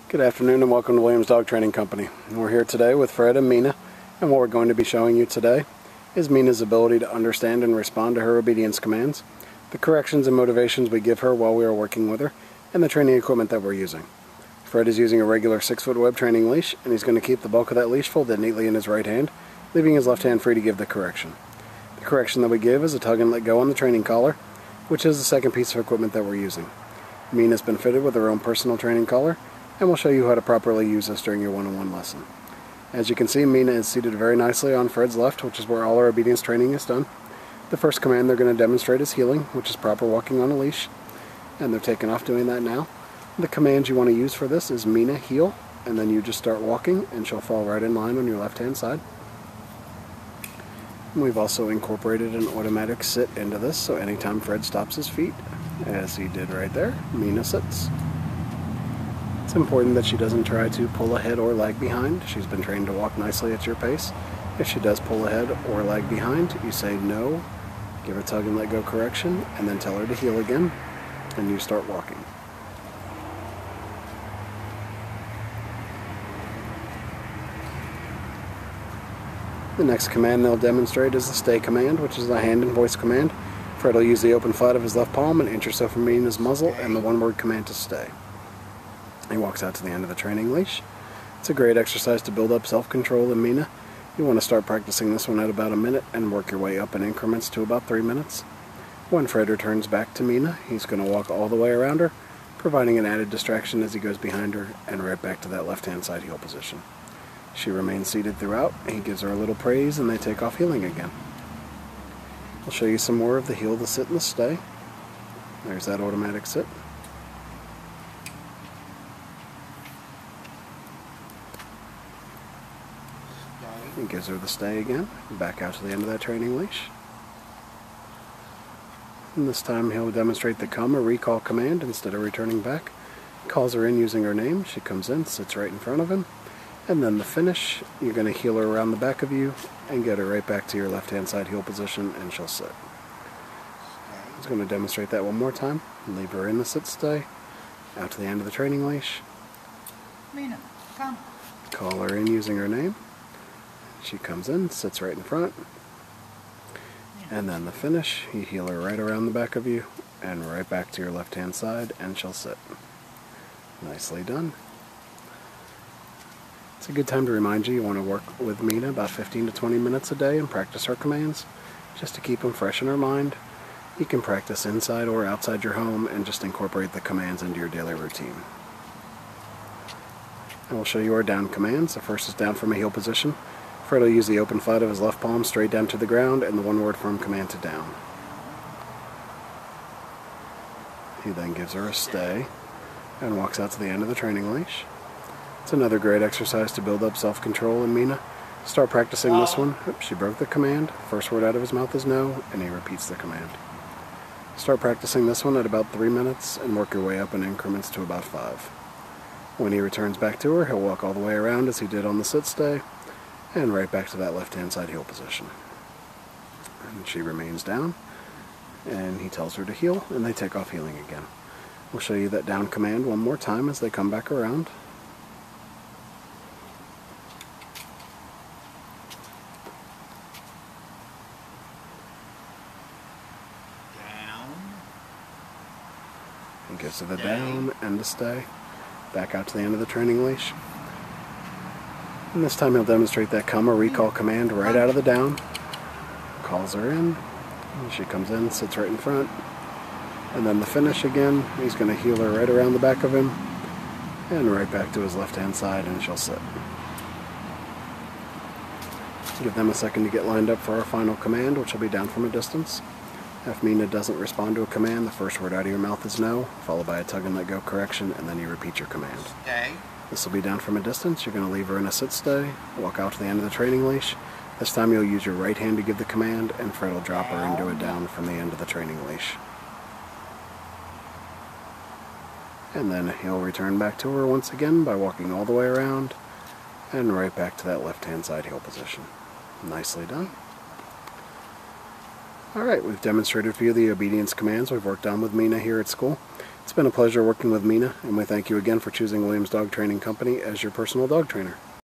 Good afternoon and welcome to Williams Dog Training Company. We're here today with Fred and Mina, and what we're going to be showing you today is Mina's ability to understand and respond to her obedience commands, the corrections and motivations we give her while we are working with her, and the training equipment that we're using. Fred is using a regular 6-foot web training leash, and he's going to keep the bulk of that leash folded neatly in his right hand, leaving his left hand free to give the correction. The correction that we give is a tug and let go on the training collar, which is the second piece of equipment that we're using. Mina's been fitted with her own personal training collar, and we'll show you how to properly use this during your one-on-one lesson. As you can see, Mina is seated very nicely on Fred's left, which is where all our obedience training is done. The first command they're going to demonstrate is heeling, which is proper walking on a leash, and they're taking off doing that now. The command you want to use for this is Mina heel, and then you just start walking and she'll fall right in line on your left-hand side. And we've also incorporated an automatic sit into this, so anytime Fred stops his feet, as he did right there, Mina sits. It's important that she doesn't try to pull ahead or lag behind. She's been trained to walk nicely at your pace. If she does pull ahead or lag behind, you say no, give her a tug and let go correction, and then tell her to heel again, and you start walking. The next command they'll demonstrate is the stay command, which is a hand and voice command. Fred will use the open flat of his left palm and inch or so from Mina's muzzle, and the one-word command to stay. He walks out to the end of the training leash. It's a great exercise to build up self-control in Mina. You want to start practicing this one at about a minute and work your way up in increments to about 3 minutes. When Fred returns back to Mina, he's going to walk all the way around her, providing an added distraction as he goes behind her and right back to that left-hand side heel position. She remains seated throughout. He gives her a little praise and they take off heeling again. I'll show you some more of the heel, the sit, and the stay. There's that automatic sit. He gives her the stay again, back out to the end of that training leash. And this time he'll demonstrate the come or recall command instead of returning back. Calls her in using her name. She comes in, sits right in front of him. And then the finish, you're going to heel her around the back of you and get her right back to your left-hand side heel position, and she'll sit. He's going to demonstrate that one more time. Leave her in the sit stay, out to the end of the training leash. Mina, come. Call her in using her name. She comes in, sits right in front, and then the finish, you heel her right around the back of you and right back to your left-hand side, and she'll sit. Nicely done. It's a good time to remind you want to work with Mina about 15 to 20 minutes a day and practice her commands, just to keep them fresh in her mind. You can practice inside or outside your home and just incorporate the commands into your daily routine. And we'll show you our down commands. The first is down from a heel position. Fred will use the open flat of his left palm straight down to the ground and the one-word firm command to down. He then gives her a stay and walks out to the end of the training leash. It's another great exercise to build up self-control in Mina. Start practicing this one. Oops, she broke the command. First word out of his mouth is no, and he repeats the command. Start practicing this one at about 3 minutes and work your way up in increments to about 5. When he returns back to her, he'll walk all the way around as he did on the sit stay, and right back to that left-hand side heel position. And she remains down, and he tells her to heel, and they take off heeling again. We'll show you that down command one more time as they come back around. Down. He gives her the down and the stay. Back out to the end of the training leash. And this time he'll demonstrate that come or recall command right out of the down. Calls her in. And she comes in, sits right in front. And then the finish again. He's going to heel her right around the back of him. And right back to his left-hand side, and she'll sit. Give them a second to get lined up for our final command, which will be down from a distance. If Mina doesn't respond to a command, the first word out of your mouth is no, followed by a tug and let go correction, and then you repeat your command. Stay. This will be down from a distance. You're going to leave her in a sit stay, walk out to the end of the training leash. This time you'll use your right hand to give the command, and Fred will drop her into a down from the end of the training leash. And then he'll return back to her once again by walking all the way around and right back to that left-hand side heel position. Nicely done. Alright, we've demonstrated a few of the obedience commands we've worked on with Mina here at school. It's been a pleasure working with Mina, and we thank you again for choosing Williams Dog Training Company as your personal dog trainer.